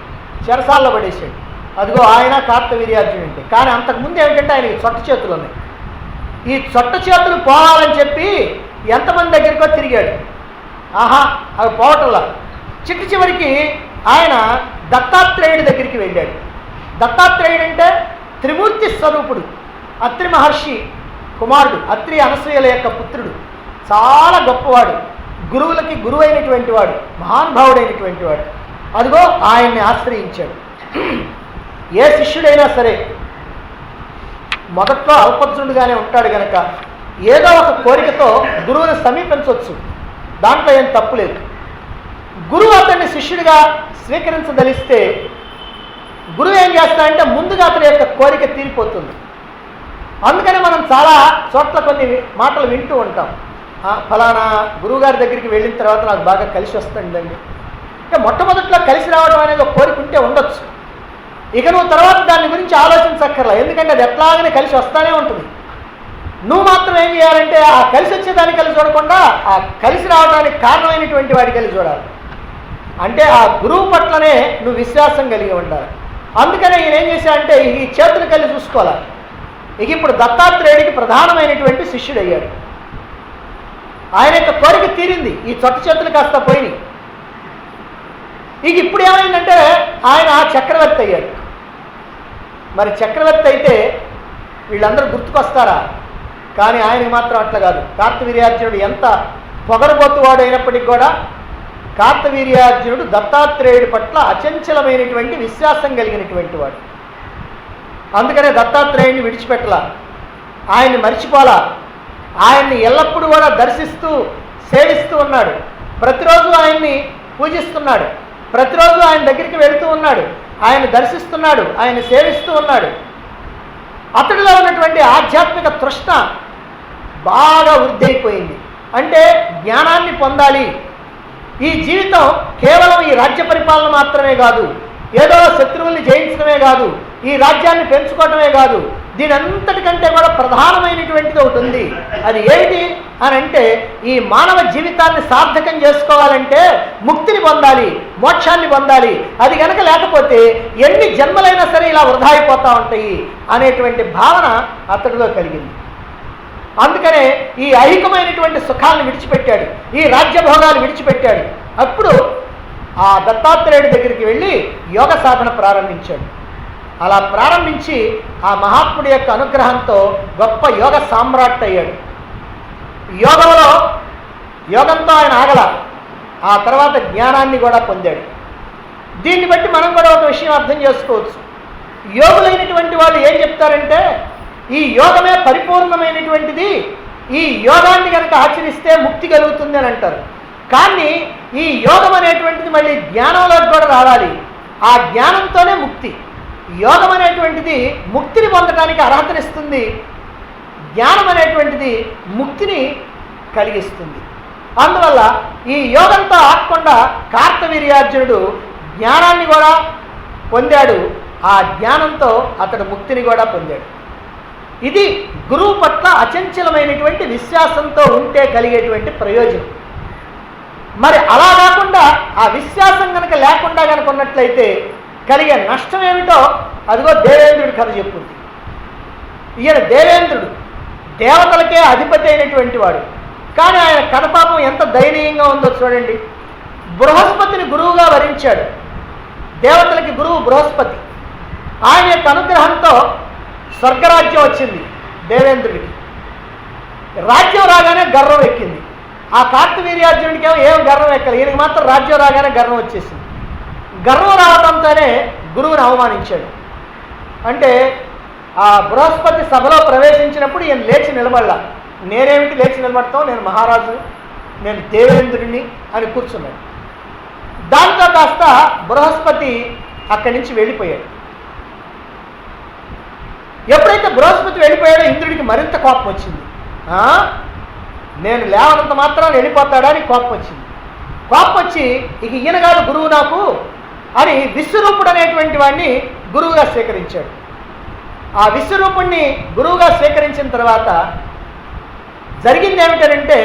చెరసాల్లో పడేశాడు. అదిగో ఆయన కార్తవీర్యార్జునుడు అంటే. కానీ అంతకుముందు ఏమిటంటే ఆయనకి చొట్ట చేతులు ఉన్నాయి. ఈ చొట్ట చేతులు పోవాలని చెప్పి ఎంతమంది దగ్గరికో తిరిగాడు. అవి పోవటంలా చివరికి ఆయన దత్తాత్రేయుడి దగ్గరికి వెళ్ళాడు. దత్తాత్రేయుడు అంటే త్రిమూర్తి స్వరూపుడు, అత్రి మహర్షి కుమారుడు, అత్రి అనసూయల యొక్క పుత్రుడు, చాలా గొప్పవాడు, గురువులకి గురువు అయినటువంటి వాడు, మహానుభావుడైనటువంటి వాడు. అదిగో ఆయన్ని ఆశ్రయించాడు. ఏ శిష్యుడైనా సరే మొదట్లో అల్పజ్ఞుడుగానే ఉంటాడు కనుక ఏదో ఒక కోరికతో గురువుని సమీపించవచ్చు, దాంట్లో ఏం తప్పులేదు. గురువు అతన్ని శిష్యుడిగా స్వీకరించదలిస్తే గురువు ఏం చేస్తాడంటే ముందుగా అతని యొక్క కోరిక తీరిపోతుంది. అందుకని మనం చాలా చోట్ల కొన్ని మాటలు వింటూ ఉంటాం. ఫలానా గురువుగారి దగ్గరికి వెళ్ళిన తర్వాత నాకు బాగా కలిసి వస్తుందండి. అంటే మొట్టమొదట్లో కలిసి రావడం అనేది ఒక కోరిక ఉంటే ఉండొచ్చు, ఇక నువ్వు తర్వాత దాని గురించి ఆలోచించక్కర్లా, ఎందుకంటే అది ఎట్లాగనే కలిసి వస్తానే ఉంటుంది. నువ్వు మాత్రం ఏం చేయాలంటే ఆ కలిసి వచ్చేదాన్ని కలిసి చూడకుండా ఆ కలిసి రావడానికి కారణమైనటువంటి వాడి కలిసి చూడాలి. అంటే ఆ గురువు పట్లనే నువ్వు విశ్వాసం కలిగి ఉండాలి. అందుకనే ఈయన ఏం చేశాడంటే ఈ చేతులు కలిసి చూసుకోవాలి. ఇక ఇప్పుడు దత్తాత్రేయుడికి ప్రధానమైనటువంటి శిష్యుడు అయ్యాడు. ఆయన యొక్క కోరిక తీరింది, ఈ చొట్ట చేతులు కాస్త పోయినాయి. ఇక ఇప్పుడు ఏమైందంటే ఆయన చక్రవర్తి అయ్యాడు. మరి చక్రవర్తి అయితే వీళ్ళందరూ గుర్తుకొస్తారా? కానీ ఆయనకి మాత్రం అట్లా కాదు. కార్తవీర్యార్జునుడు ఎంత పొగరబోతువాడు అయినప్పటికీ కూడా కార్తవీర్యార్జునుడు దత్తాత్రేయుడి పట్ల అచంచలమైనటువంటి విశ్వాసం కలిగినటువంటి వాడు. అందుకనే దత్తాత్రేయుడిని విడిచిపెట్టలా, ఆయన్ని మర్చిపోలా, ఆయన్ని ఎల్లప్పుడూ కూడా దర్శిస్తూ సేవిస్తూ ఉన్నాడు. ప్రతిరోజు ఆయన్ని పూజిస్తున్నాడు, ప్రతిరోజు ఆయన దగ్గరికి వెళుతూ ఉన్నాడు, ఆయన దర్శిస్తున్నాడు, ఆయన సేవిస్తూ ఉన్నాడు. అతడిలో ఉన్నటువంటి ఆధ్యాత్మిక తృష్ణ బాగా వృద్ధి అయిపోయింది. అంటే జ్ఞానాన్ని పొందాలి. ఈ జీవితం కేవలం ఈ రాజ్య పరిపాలన మాత్రమే కాదు, ఏదో శత్రువుల్ని జయించడమే కాదు, ఈ రాజ్యాన్ని పెంచుకోవడమే కాదు, దీని అంతటికంటే కూడా ప్రధానమైనటువంటిది ఒకటి ఉంది. అది ఏమిటి అని అంటే ఈ మానవ జీవితాన్ని సార్థకం చేసుకోవాలంటే ముక్తిని పొందాలి, మోక్షాన్ని పొందాలి. అది కనుక లేకపోతే ఎన్ని జన్మలైనా సరే ఇలా వృధా అయిపోతూ ఉంటాయి అనేటువంటి భావన అతడిలో కలిగింది. అందుకనే ఈ ఐహికమైనటువంటి సుఖాలను విడిచిపెట్టాడు, ఈ రాజ్యభోగాలు విడిచిపెట్టాడు. అప్పుడు ఆ దత్తాత్రేయుడి దగ్గరికి వెళ్ళి యోగ సాధన ప్రారంభించాడు. అలా ప్రారంభించి ఆ మహాత్ముడి యొక్క అనుగ్రహంతో గొప్ప యోగ సామ్రాట్ అయ్యాడు. యోగంతో ఆయన ఆగల, ఆ తర్వాత జ్ఞానాన్ని కూడా పొందాడు. దీన్ని బట్టి మనం కూడా ఒక విషయం అర్థం చేసుకోవచ్చు. యోగులైనటువంటి వాళ్ళు ఏం చెప్తారంటే ఈ యోగమే పరిపూర్ణమైనటువంటిది, ఈ యోగాన్ని కనుక ఆచరిస్తే ముక్తి కలుగుతుంది అని అంటారు. కానీ ఈ యోగం అనేటువంటిది మళ్ళీ జ్ఞానంలోకి కూడా రావాలి, ఆ జ్ఞానంతోనే ముక్తి. యోగం అనేటువంటిది ముక్తిని పొందడానికి అర్హతనిస్తుంది, జ్ఞానం అనేటువంటిది ముక్తిని కలిగిస్తుంది. అందువల్ల ఈ యోగంతో ఆగకుండా కార్తవీర్యార్జునుడు జ్ఞానాన్ని కూడా పొందాడు, ఆ జ్ఞానంతో అతడు ముక్తిని కూడా పొందాడు. ఇది గురువు పట్ల అచంచలమైనటువంటి విశ్వాసంతో ఉంటే కలిగేటువంటి ప్రయోజనం. మరి అలా కాకుండా ఆ విశ్వాసం కనుక లేకుండా కనుక ఉన్నట్లయితే కలిగే నష్టం ఏమిటో అదిగో దేవేంద్రుడి కథ చెప్పుంది. ఈయన దేవేంద్రుడు దేవతలకే అధిపతి అయినటువంటి వాడు, కానీ ఆయన కథ పాపం ఎంత దయనీయంగా ఉందో చూడండి. బృహస్పతిని గురువుగా వరించాడు. దేవతలకి గురువు బృహస్పతి. ఆయన యొక్క అనుగ్రహంతో స్వర్గరాజ్యం వచ్చింది దేవేంద్రుడికి. రాజ్యం రాగానే గర్వం ఎక్కింది. ఆ కార్తవీర్యార్జునుడికి ఏం గర్వం ఎక్కలేదు, ఈయనకి మాత్రం రాజ్యం రాగానే గర్వం వచ్చేసింది. గర్వం రావడంతోనే గురువుని అవమానించాడు. అంటే ఆ బృహస్పతి సభలో ప్రవేశించినప్పుడు ఈయన లేచి నిలబడలా. నేనేమిటి లేచి నిలబడతావు, నేను మహారాజు, నేను దేవేంద్రుడిని అని కూర్చున్నాడు. దాంతో కాస్త బృహస్పతి అక్కడి నుంచి వెళ్ళిపోయాడు. ఎప్పుడైతే బృహస్పతి వెళ్ళిపోయాడో ఇంద్రుడికి మరింత కోపం వచ్చింది. నేను లేవనంత మాత్రం వెళ్ళిపోతాడా అని కోపం వచ్చింది. కోపం వచ్చి ఇక ఈయన కాదు గురువు నాకు అని విశ్వరూపుడు అనేటువంటి వాడిని గురువుగా స్వీకరించాడు. ఆ విశ్వరూపుణ్ణి గురువుగా స్వీకరించిన తర్వాత జరిగింది ఏమిటంటే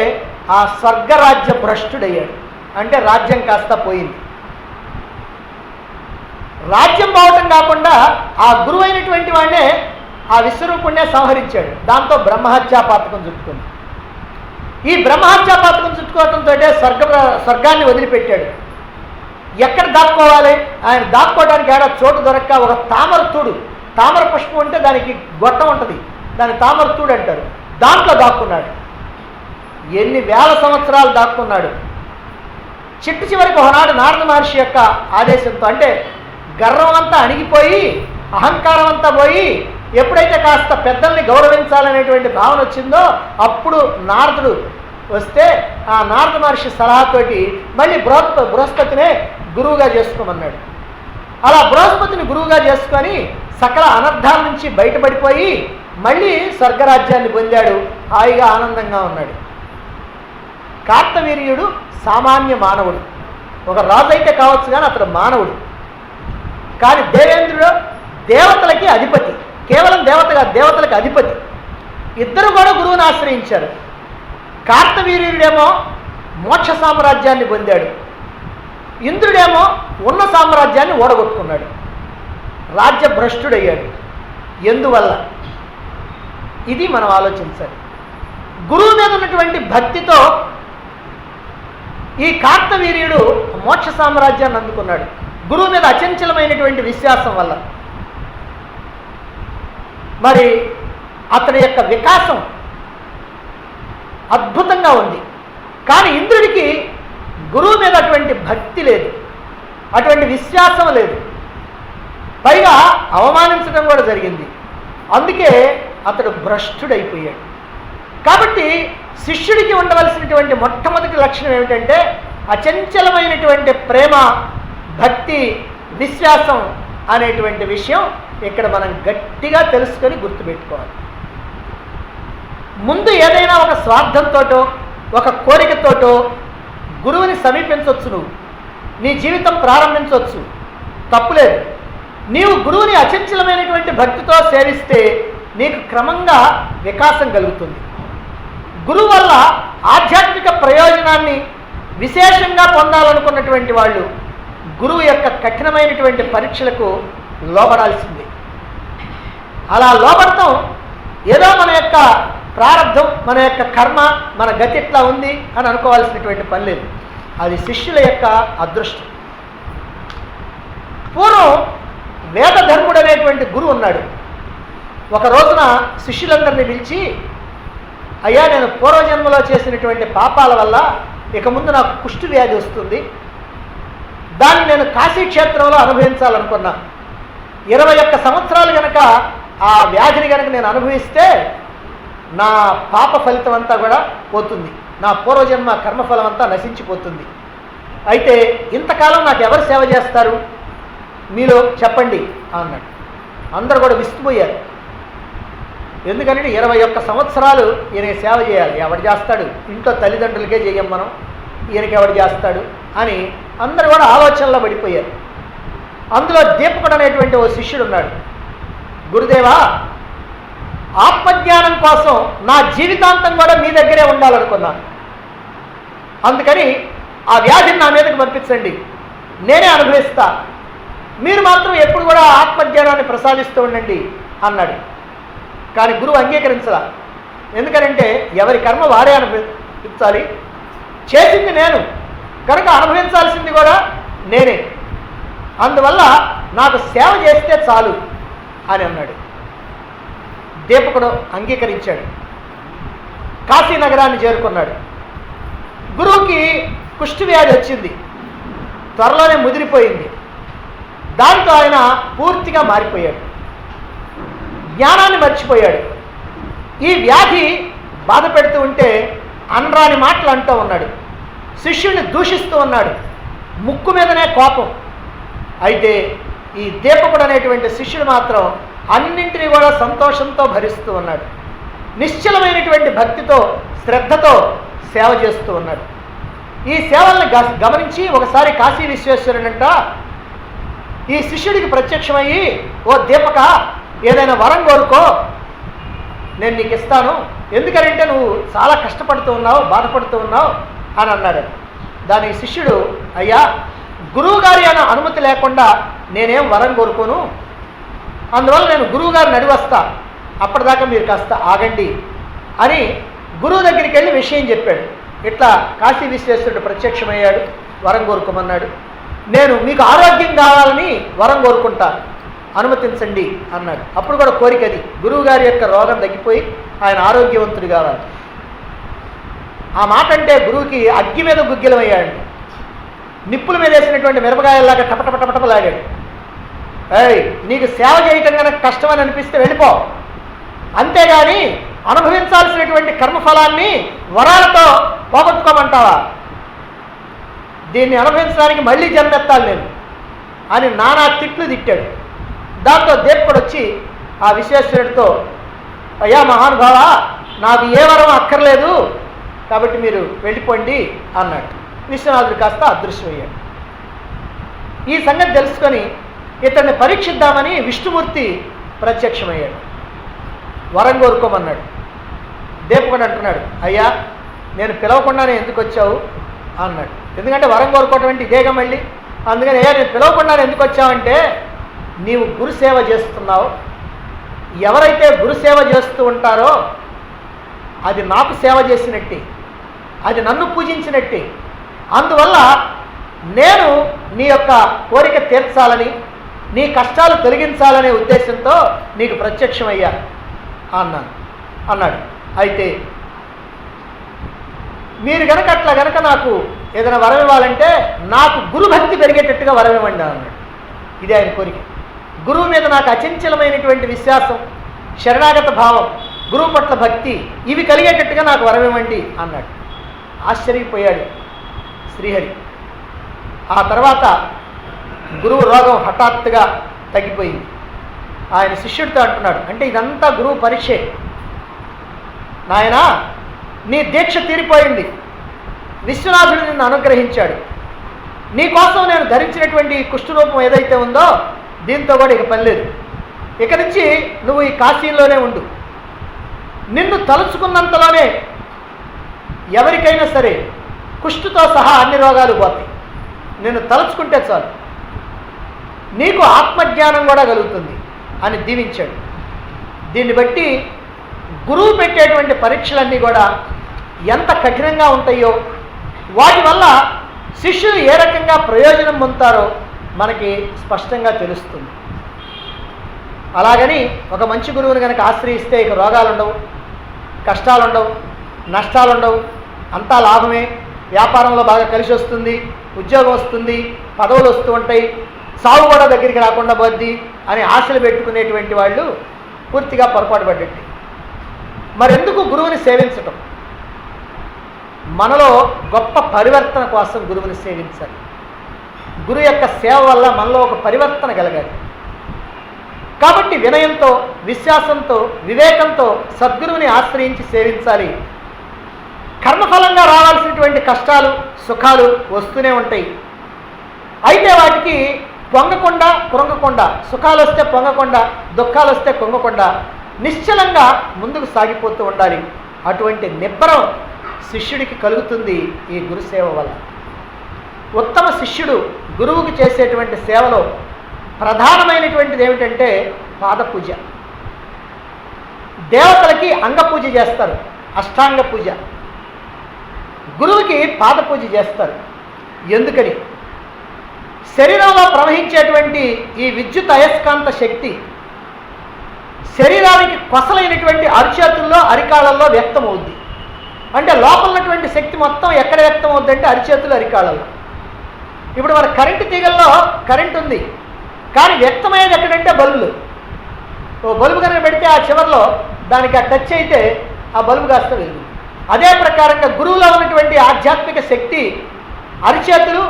ఆ స్వర్గరాజ్య భ్రష్టుడయ్యాడు. అంటే రాజ్యం కాస్త పోయింది. రాజ్యం పోవటం కాకుండా ఆ గురువు అయినటువంటి వాడినే ఆ విశ్వరూపుణ్ణే సంహరించాడు. దాంతో బ్రహ్మహత్యా పాతకం చుట్టుకుంది. ఈ బ్రహ్మహత్యా పాతకం చుట్టుకోవడంతో స్వర్గాన్ని వదిలిపెట్టాడు. ఎక్కడ దాక్కోవాలి? ఆయన దాక్కోవడానికి ఏడా చోటు దొరక్క ఒక తామరతూడు, తామర పుష్పం ఉంటే దానికి గొట్టం ఉంటుంది, దాన్ని తామరతూడు అంటారు, దాంట్లో దాక్కున్నాడు. ఎన్ని వేల సంవత్సరాలు దాక్కున్నాడు. చివరికి ఒకనాడు నారద మహర్షి యొక్క ఆదేశంతో, అంటే గర్వం అంతా అణిగిపోయి అహంకారం అంతా పోయి ఎప్పుడైతే కాస్త పెద్దల్ని గౌరవించాలనేటువంటి భావన వచ్చిందో అప్పుడు నారదుడు వస్తే ఆ నారద మహర్షి సలహాతోటి మళ్ళీ బృహస్పతినే గురువుగా చేసుకోమన్నాడు. అలా బృహస్పతిని గురువుగా చేసుకొని సకల అనర్థాల నుంచి బయటపడిపోయి మళ్ళీ స్వర్గరాజ్యాన్ని పొందాడు. హాయిగా ఆనందంగా ఉన్నాడు. కార్తవీర్యుడు సామాన్య మానవుడు, ఒక రాజు అయితే కావచ్చు కానీ అతడు మానవుడు. కానీ దేవేంద్రుడు దేవతలకి అధిపతి, కేవలం దేవతలకు అధిపతి. ఇద్దరు కూడా గురువుని ఆశ్రయించారు. కార్తవీర్యుడేమో మోక్ష సామ్రాజ్యాన్ని పొందాడు, ఇంద్రుడేమో ఉన్న సామ్రాజ్యాన్ని ఓడగొట్టుకున్నాడు. రాజ్య భ్రష్టుడయ్యాడు. ఎందువల్ల? ఇది మనం ఆలోచించాలి. గురువు మీద ఉన్నటువంటి భక్తితో ఈ కార్తవీర్యుడు మోక్ష సామ్రాజ్యాన్ని అందుకున్నాడు. గురువు మీద అచంచలమైనటువంటి విశ్వాసం వల్ల. మరి అతని యొక్క వికాసం అద్భుతంగా ఉంది. కానీ ఇంద్రుడికి గురువు మీద అటువంటి భక్తి లేదు, అటువంటి విశ్వాసం లేదు, పైగా అవమానించడం కూడా జరిగింది. అందుకే అతడు భ్రష్టుడైపోయాడు. కాబట్టి శిష్యుడికి ఉండవలసినటువంటి మొట్టమొదటి లక్షణం ఏమిటంటే అచంచలమైనటువంటి ప్రేమ, భక్తి, విశ్వాసం అనేటువంటి విషయం ఇక్కడ మనం గట్టిగా తెలుసుకొని గుర్తుపెట్టుకోవాలి. ముందు ఏదైనా ఒక స్వార్థంతోటో ఒక కోరికతోటో గురువుని సమీపించవచ్చు, నువ్వు నీ జీవితం ప్రారంభించవచ్చు, తప్పులేదు. నీవు గురువుని అచంచలమైనటువంటి భక్తితో సేవిస్తే నీకు క్రమంగా వికాసం కలుగుతుంది. గురువు వల్ల ఆధ్యాత్మిక ప్రయోజనాన్ని విశేషంగా పొందాలనుకున్నటువంటి వాళ్ళు గురువు యొక్క కఠినమైనటువంటి పరీక్షలకు లోబడాల్సిందే. అలా లోబడటం ఏదో మన యొక్క ప్రారంధం, మన యొక్క కర్మ, మన గతి ఎట్లా ఉంది అని అనుకోవాల్సినటువంటి పని లేదు. అది శిష్యుల యొక్క అదృష్టం. పూర్వం వేదధర్ముడు అనేటువంటి గురువు ఉన్నాడు. ఒక రోజున శిష్యులందరినీ పిలిచి, అయ్యా, నేను పూర్వజన్మలో చేసినటువంటి పాపాల వల్ల ఇక ముందు నాకు కుష్టు వ్యాధి వస్తుంది, దాన్ని నేను కాశీక్షేత్రంలో అనుభవించాలనుకున్నా. 21 సంవత్సరాలు కనుక ఆ వ్యాధిని కనుక నేను అనుభవిస్తే నా పాప ఫలితం అంతా కూడా పోతుంది, నా పూర్వజన్మ కర్మఫలం అంతా నశించిపోతుంది. అయితే ఇంతకాలం నాకు ఎవరు సేవ చేస్తారు, మీలో చెప్పండి అన్నాడు. అందరూ కూడా విస్తుపోయారు. ఎందుకంటే 21 సంవత్సరాలు ఈయన సేవ చేయాలి, ఎవడు చేస్తాడు, ఇంట్లో తల్లిదండ్రులకే చేయం మనం, ఈయనకి ఎవడు చేస్తాడు అని అందరూ కూడా ఆలోచనలో పడిపోయారు. అందులో దీపకుడు అనేటువంటి ఓ శిష్యుడు ఉన్నాడు. గురుదేవా, ఆత్మజ్ఞానం కోసం నా జీవితాంతం కూడా మీ దగ్గరే ఉండాలనుకున్నాను, అందుకని ఆ వ్యాధిని నా మీదకి పంపించండి, నేనే అనుభవిస్తా, మీరు మాత్రం ఎప్పుడు కూడా ఆత్మజ్ఞానాన్ని ప్రసాదిస్తూ ఉండండి అన్నాడు. కానీ గురువు అంగీకరించలా. ఎందుకనంటే ఎవరి కర్మ వారే అనుభవించాలి, చేసింది నేను కనుక అనుభవించాల్సింది కూడా నేనే, అందువల్ల నాకు సేవ చేస్తే చాలు అని అన్నాడు. దీపకుడు అంగీకరించాడు. కాశీ నగరాన్ని చేరుకున్నాడు. గురువుకి కుష్టు వ్యాధి వచ్చింది, త్వరలోనే ముదిరిపోయింది. దాంతో ఆయన పూర్తిగా మారిపోయాడు, జ్ఞానాన్ని మర్చిపోయాడు. ఈ వ్యాధి బాధ పెడుతూ ఉంటే అనరాని మాటలు అంటూ ఉన్నాడు. శిష్యుడిని దూషిస్తూ ఉన్నాడు, ముక్కు మీదనే కోపం. అయితే ఈ దీపకుడు అనేటువంటి శిష్యుడు మాత్రం అన్నింటినీ కూడా సంతోషంతో భరిస్తూ ఉన్నాడు. నిశ్చలమైనటువంటి భక్తితో శ్రద్ధతో సేవ చేస్తూ ఉన్నాడు. ఈ సేవల్ని గమనించి ఒకసారి కాశీ విశ్వేశ్వరుడంట ఈ శిష్యుడికి ప్రత్యక్షమయ్యి, ఓ దీపక, ఏదైనా వరం కోరుకో, నేను నీకు ఇస్తాను, ఎందుకంటే నువ్వు చాలా కష్టపడుతూ ఉన్నావు, బాధపడుతూ ఉన్నావు అని అన్నాడు. దానికి శిష్యుడు, అయ్యా, గురువుగారి అనే అనుమతి లేకుండా నేనేం వరం కోరుకోను, అందువల్ల నేను గురువుగారిని అడివస్తా, అప్పటిదాకా మీరు కాస్త ఆగండి అని గురువు దగ్గరికి వెళ్ళి విషయం చెప్పాడు. ఇట్లా కాశీ విశ్వేశ్వరుడు ప్రత్యక్షమయ్యాడు, వరం కోరుకోమన్నాడు. నేను మీకు ఆరోగ్యం కావాలని వరం కోరుకుంటా, అనుమతించండి అన్నాడు. అప్పుడు కూడా కోరిక అది, గురువుగారి యొక్క రోగం తగ్గిపోయి ఆయన ఆరోగ్యవంతుడు కావాలి. ఆ మాట అంటే గురువుకి అగ్గి మీద గుగ్గిలమయ్యాడు, నిప్పుల మీద వేసినటువంటి మిరపకాయల్లాగా టపటపటపటలాడాడు. నీకు సేవ చేయటం కనుక కష్టమని అనిపిస్తే వెళ్ళిపో, అంతేగాని అనుభవించాల్సినటువంటి కర్మఫలాన్ని వరాలతో పోగొట్టుకోమంటావా, దీన్ని అనుభవించడానికి మళ్ళీ జన్మెత్తాలి నేను అని నానా తిట్లు తిట్టాడు. దాంతో దీపకుడు వచ్చి ఆ విశ్వేశ్వరుడితో, అయ్యా మహానుభావ, నాకు ఏ వరం అక్కర్లేదు, కాబట్టి మీరు వెళ్ళిపోండి అన్నాడు. విశ్వనాథుడు కాస్త అదృశ్యమయ్యాడు. ఈ సంగతి తెలుసుకొని ఇతన్ని పరీక్షిద్దామని విష్ణుమూర్తి ప్రత్యక్షమయ్యాడు, వరం కోరుకోమన్నాడు. దీపకుడు అంటున్నాడు, అయ్యా, నేను పిలవకుండానే ఎందుకు వచ్చావు అన్నాడు. ఎందుకంటే వరం కోరుకోవటం అంటే ఇదేగా మళ్ళీ. అందుకని అయ్యా, నేను పిలవకుండానే ఎందుకు వచ్చావంటే, నీవు గురుసేవ చేస్తున్నావు, ఎవరైతే గురుసేవ చేస్తూ ఉంటారో అది నాకు సేవ చేసినట్టే, అది నన్ను పూజించినట్టే. అందువల్ల నేను నీ యొక్క కోరిక తీర్చాలని, నీ కష్టాలు తొలగించాలనే ఉద్దేశంతో నీకు ప్రత్యక్షమయ్యా అన్నాడు. అయితే మీరు గనక అట్లా గనక నాకు ఏదైనా వరం ఇవ్వాలంటే నాకు గురుభక్తి పెరిగేటట్టుగా వరం ఇవ్వండి అన్నాడు. ఇది ఆయన కోరిక. గురువు మీద నాకు అచంచలమైనటువంటి విశ్వాసం, శరణాగత భావం, గురువు పట్ల భక్తి, ఇవి కలిగేటట్టుగా నాకు వరం ఇవ్వండి అన్నాడు. ఆశ్చర్యపోయాడు శ్రీహరి. ఆ తర్వాత గురువు రోగం హఠాత్తుగా తగ్గిపోయింది. ఆయన శిష్యుడితో అంటున్నాడు, అంటే ఇదంతా గురువు పరీక్షే, నాయనా నీ దీక్ష తీరిపోయింది, విశ్వనాథుడు నిన్ను అనుగ్రహించాడు, నీకోసం నేను ధరించినటువంటి కుష్ఠరూపం ఏదైతే ఉందో దీంతో కూడా ఇక పని లేదు, ఇక నుంచి నువ్వు ఈ కాశీలోనే ఉండు, నిన్ను తలుచుకున్నంతలోనే ఎవరికైనా సరే కుష్ఠుతో సహా అన్ని రోగాలు పోతాయి, నిన్ను తలుచుకుంటే చాలు, నీకు ఆత్మజ్ఞానం కూడా కలుగుతుంది అని దీవించాడు. దీన్ని బట్టి గురువు పెట్టేటువంటి పరీక్షలన్నీ కూడా ఎంత కఠినంగా ఉంటాయో, వాటి వల్ల శిష్యులు ఏ రకంగా ప్రయోజనం పొందుతారో మనకి స్పష్టంగా తెలుస్తుంది. అలాగని ఒక మంచి గురువుని కనుక ఆశ్రయిస్తే ఇక రోగాలు ఉండవు, కష్టాలు ఉండవు, నష్టాలు ఉండవు, అంతా లాభమే, వ్యాపారంలో బాగా కలిసి వస్తుంది, ఉద్యోగం వస్తుంది, పదవులు వస్తూ ఉంటాయి, సాగు కూడా దగ్గరికి రాకుండా పోద్ది అని ఆశలు పెట్టుకునేటువంటి వాళ్ళు పూర్తిగా పొరపాటు పడ్డట్టు. మరెందుకు గురువుని సేవించటం? మనలో గొప్ప పరివర్తన కోసం గురువుని సేవించాలి. గురువు యొక్క సేవ వల్ల మనలో ఒక పరివర్తన కలగాలి. కాబట్టి వినయంతో, విశ్వాసంతో, వివేకంతో సద్గురువుని ఆశ్రయించి సేవించాలి. కర్మఫలంగా రావాల్సినటువంటి కష్టాలు, సుఖాలు వస్తూనే ఉంటాయి. అయితే వాటికి పొంగకుండా కృంగకుండా, సుఖాలు వస్తే పొంగకుండా, దుఃఖాలు వస్తే కుంగకుండా నిశ్చలంగా ముందుకు సాగిపోతూ ఉండాలి. అటువంటి నిబ్బరం శిష్యుడికి కలుగుతుంది ఈ గురుసేవ వల్ల. ఉత్తమ శిష్యుడు గురువుకు చేసేటువంటి సేవలో ప్రధానమైనటువంటిది ఏమిటంటే పాదపూజ. దేవతలకి అంగపూజ చేస్తారు, అష్టాంగ పూజ. గురువుకి పాదపూజ చేస్తారు. ఎందుకని? శరీరంలో ప్రవహించేటువంటి ఈ విద్యుత్ అయస్కాంత శక్తి శరీరానికి కొసలైనటువంటి అరిచేతుల్లో, అరికాళ్ళల్లో వ్యక్తమవుద్ది. అంటే లోపల ఉన్నటువంటి శక్తి మొత్తం ఎక్కడ వ్యక్తం అవుద్దంటే అరిచేతులు, అరికాళ్ళల్లో. ఇప్పుడు మన కరెంటు తీగల్లో కరెంట్ ఉంది, కానీ వ్యక్తమయ్యేది ఎక్కడంటే బల్బులు. ఓ బల్బు కనుక పెడితే ఆ చివరిలో దానికి ఆ టచ్ అయితే ఆ బల్బు కాస్త వెలుగుతుంది. అదే ప్రకారంగా గురువులో ఉన్నటువంటి ఆధ్యాత్మిక శక్తి అరిచేతులు,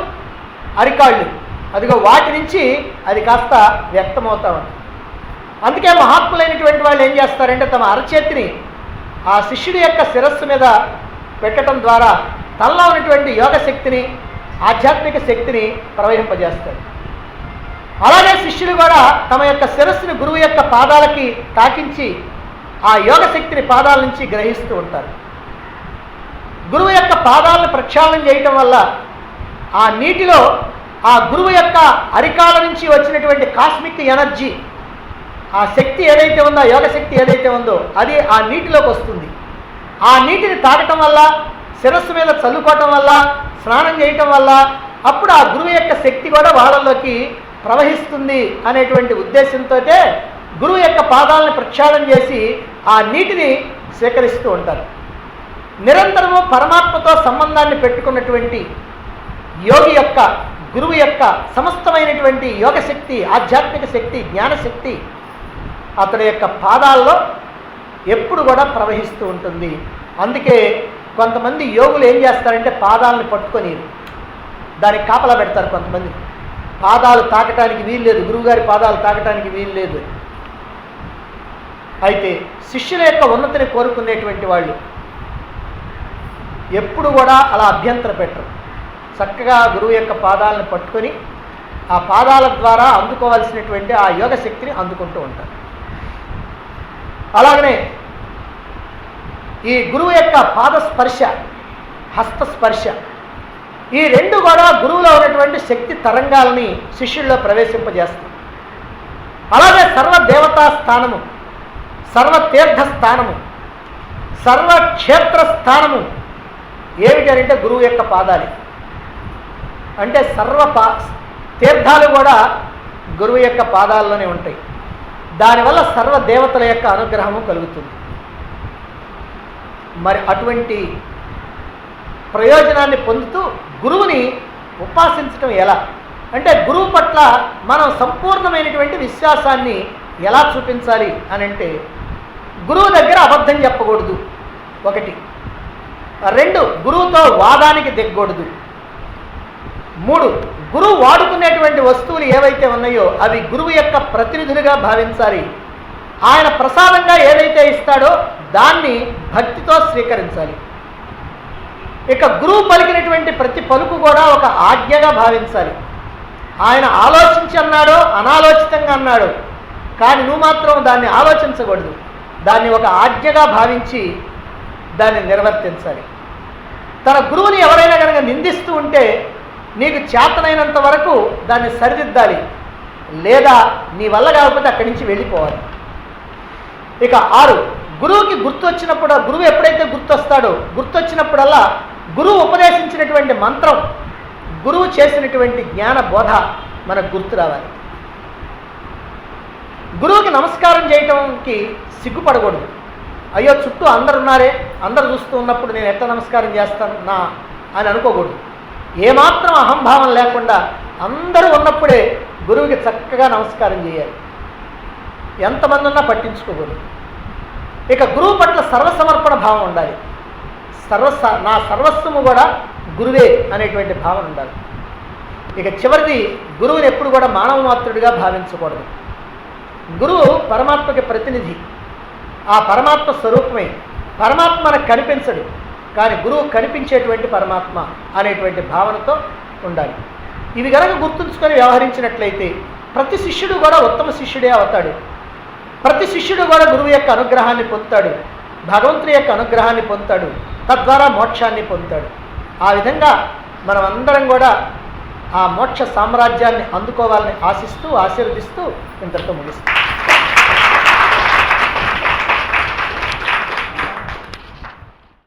అరికాళ్ళు, అదిగో వాటి నుంచి అది కాస్త వ్యక్తమవుతా ఉంది. అందుకే మహాత్ములైనటువంటి వాళ్ళు ఏం చేస్తారంటే తమ అరచేతిని ఆ శిష్యుడి యొక్క శిరస్సు మీద పెట్టడం ద్వారా తనలో ఉన్నటువంటి యోగ శక్తిని, ఆధ్యాత్మిక శక్తిని ప్రవహింపజేస్తారు. అలాగే శిష్యులు కూడా తమ యొక్క శిరస్సుని గురువు యొక్క పాదాలకి తాకించి ఆ యోగ శక్తిని పాదాల నుంచి గ్రహిస్తూ ఉంటారు. గురువు యొక్క పాదాలను ప్రక్షాళన చేయటం వల్ల ఆ నీటిలో ఆ గురువు యొక్క అరికాల నుంచి వచ్చినటువంటి కాస్మిక్ ఎనర్జీ, ఆ శక్తి ఏదైతే ఉందో, ఆ యోగ శక్తి ఏదైతే ఉందో అది ఆ నీటిలోకి వస్తుంది. ఆ నీటిని తాగటం వల్ల, శిరస్సు మీద చల్లుకోవటం వల్ల, స్నానం చేయటం వల్ల అప్పుడు ఆ గురువు యొక్క శక్తి కూడా వాళ్ళలోకి ప్రవహిస్తుంది అనేటువంటి ఉద్దేశంతో గురువు యొక్క పాదాలను ప్రక్షాళన చేసి ఆ నీటిని స్వీకరిస్తూ ఉంటారు. నిరంతరము పరమాత్మతో సంబంధాన్ని పెట్టుకున్నటువంటి యోగి యొక్క, గురువు యొక్క సమస్తమైనటువంటి యోగ శక్తి, ఆధ్యాత్మిక శక్తి, జ్ఞానశక్తి అతడి యొక్క పాదాల్లో ఎప్పుడు కూడా ప్రవహిస్తూ ఉంటుంది. అందుకే కొంతమంది యోగులు ఏం చేస్తారంటే పాదాలను పట్టుకొని దానికి కాపలా పెడతారు. కొంతమంది పాదాలు తాకటానికి వీలు లేదు, గురువుగారి పాదాలు తాకటానికి వీలు లేదు. అయితే శిష్యుల యొక్క ఉన్నతిని కోరుకునేటువంటి వాళ్ళు ఎప్పుడు కూడా అలా అభ్యంతరం పెట్టరు. చక్కగా గురువు యొక్క పాదాలను పట్టుకొని ఆ పాదాల ద్వారా అందుకోవాల్సినటువంటి ఆ యోగ శక్తిని అందుకుంటూ ఉంటారు. అలాగనే ఈ గురువు యొక్క పాదస్పర్శ, హస్తస్పర్శ, ఈ రెండు కూడా గురువులో ఉన్నటువంటి శక్తి తరంగాలని శిష్యుల్లో ప్రవేశింపజేస్తాయి. అలాగే సర్వదేవతా స్థానము, సర్వతీర్థ స్థానము, సర్వక్షేత్ర స్థానము ఏమిటంటే గురువు యొక్క పాదాలు. అంటే తీర్థాలు కూడా గురువు యొక్క పాదాల్లోనే ఉంటాయి. దానివల్ల సర్వదేవతల యొక్క అనుగ్రహము కలుగుతుంది. మరి అటువంటి ప్రయోజనాన్ని పొందుతూ గురువుని ఉపాసించడం ఎలా అంటే గురువు పట్ల మనం సంపూర్ణమైనటువంటి విశ్వాసాన్ని ఎలా చూపించాలి అని అంటే గురువు దగ్గర అబద్ధం చెప్పకూడదు. 1. 2 గురువుతో వాదానికి దిగకూడదు. 3 గురువు వాడుకునేటువంటి వస్తువులు ఏవైతే ఉన్నాయో అవి గురువు యొక్క ప్రతినిధులుగా భావించాలి. ఆయన ప్రసాదంగా ఏదైతే ఇస్తాడో దాన్ని భక్తితో స్వీకరించాలి. ఇక గురువు పలికినటువంటి ప్రతి పలుకు కూడా ఒక ఆజ్ఞగా భావించాలి. ఆయన ఆలోచించి అన్నాడో అనాలోచితంగా అన్నాడో కానీ నువ్వు మాత్రం దాన్ని ఆలోచించకూడదు. దాన్ని ఒక ఆజ్ఞగా భావించి దాన్ని నిర్వర్తించాలి. తన గురువుని ఎవరైనా కనుక నిందిస్తూ ఉంటే నీకు చేతనైనంత వరకు దాన్ని సరిదిద్దాలి, లేదా నీ వల్ల కాకపోతే అక్కడి నుంచి వెళ్ళిపోవాలి. ఇక 6 గురువుకి గుర్తొచ్చినప్పుడు, గురువు ఎప్పుడైతే గుర్తొచ్చినప్పుడల్లా గురువు ఉపదేశించినటువంటి మంత్రం, గురువు చేసినటువంటి జ్ఞాన బోధ మనకు గుర్తు రావాలి. గురువుకి నమస్కారం చేయటానికి సిగ్గుపడకూడదు. అయ్యో చుట్టూ అందరు ఉన్నారే, అందరు చూస్తూ ఉన్నప్పుడు నేను ఎట్లా నమస్కారం చేస్తాను అని అనుకోకూడదు. ఏమాత్రం అహంభావం లేకుండా అందరూ ఉన్నప్పుడే గురువుకి చక్కగా నమస్కారం చేయాలి. ఎంతమంది ఉన్నా పట్టించుకోకూడదు. ఇక గురువు పట్ల సర్వసమర్పణ భావం ఉండాలి. నా సర్వస్వము కూడా గురువే అనేటువంటి భావన ఉండాలి. ఇక చివరిది గురువుని ఎప్పుడు కూడా మానవ మాత్రుడిగా భావించకూడదు. గురువు పరమాత్మకి ప్రతినిధి, ఆ పరమాత్మ స్వరూపమే. పరమాత్మ మనకు కనిపించడు, కానీ గురువు కనిపించేటువంటి పరమాత్మ అనేటువంటి భావనతో ఉండాలి. ఇవి కనుక గుర్తుంచుకొని వ్యవహరించినట్లయితే ప్రతి శిష్యుడు కూడా ఉత్తమ శిష్యుడే అవుతాడు. ప్రతి శిష్యుడు కూడా గురువు యొక్క అనుగ్రహాన్ని పొందుతాడు, భగవంతుని యొక్క అనుగ్రహాన్ని పొందుతాడు, తద్వారా మోక్షాన్ని పొందుతాడు. ఆ విధంగా మనం అందరం కూడా ఆ మోక్ష సామ్రాజ్యాన్ని అందుకోవాలని ఆశిస్తూ ఆశీర్వదిస్తూ ఇంతటితో ముగిస్తాం.